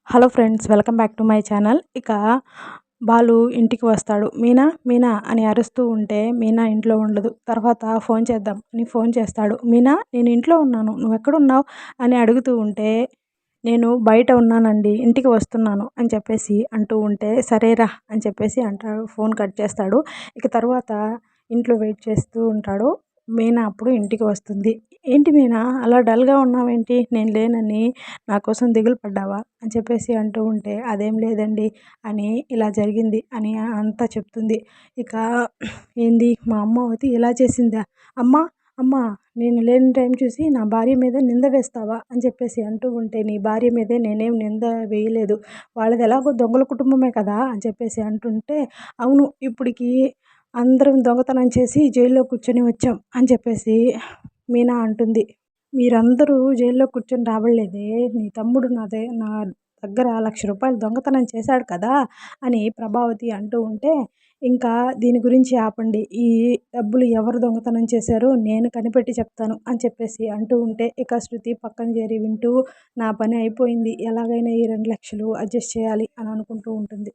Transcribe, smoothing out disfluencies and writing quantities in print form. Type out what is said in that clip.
Hello friends, welcome back to my channel. ఇక బాలు ఇంటికి వస్తాడు. మీనా మీనా అని అరుస్తూ ఉంటే మీనా ఇంట్లో ఉండదు. తర్వాత ఫోన్ చేద్దాం అని ఫోన్ చేస్తాడు. మీనా, నేను ఇంట్లో ఉన్నాను, నువ్వు ఎక్కడున్నావు అని అడుగుతూ ఉంటే, నేను బయట ఉన్నానండి, ఇంటికి వస్తున్నాను అని చెప్పేసి అంటూ ఉంటే, సరేరా అని చెప్పేసి అంటాడు. ఫోన్ కట్ చేస్తాడు. ఇక తర్వాత ఇంట్లో వెయిట్ చేస్తూ ఉంటాడు. మీనా అప్పుడు ఇంటికి వస్తుంది. ఏంటి మీనా, అలా డల్గా ఉన్నావేంటి, నేను లేనని నా కోసం దిగులు పడ్డావా అని చెప్పేసి అంటూ ఉంటే, అదేం లేదండి అని ఇలా జరిగింది అని అంతా చెప్తుంది. ఇక ఏంది, మా అమ్మవతి ఇలా చేసిందా, అమ్మ అమ్మ నేను లేని టైం చూసి నా భార్య మీద నింద వేస్తావా అని చెప్పేసి అంటూ ఉంటే, నీ భార్య మీదే నేనేం నింద వేయలేదు, వాళ్ళది ఎలాగో దొంగల కుటుంబమే కదా అని చెప్పేసి అంటుంటే, అవును, ఇప్పటికి అందరం దొంగతనం చేసి జైల్లో కూర్చొని వచ్చాం అని చెప్పేసి మీనా అంటుంది. మీరందరూ జైల్లో కూర్చొని రాబడలేదే, నీ తమ్ముడు నా దగ్గర ₹1,00,000 దొంగతనం చేశాడు కదా అని ప్రభావతి అంటూ ఉంటే, ఇంకా దీని గురించి ఆపండి, ఈ డబ్బులు ఎవరు దొంగతనం చేశారో నేను కనిపెట్టి చెప్తాను అని చెప్పేసి అంటూ ఉంటే, ఇక శృతి పక్కన చేరి వింటూ, నా పని అయిపోయింది, ఎలాగైనా ఈ 2,00,000 అడ్జస్ట్ చేయాలి అని అనుకుంటూ ఉంటుంది.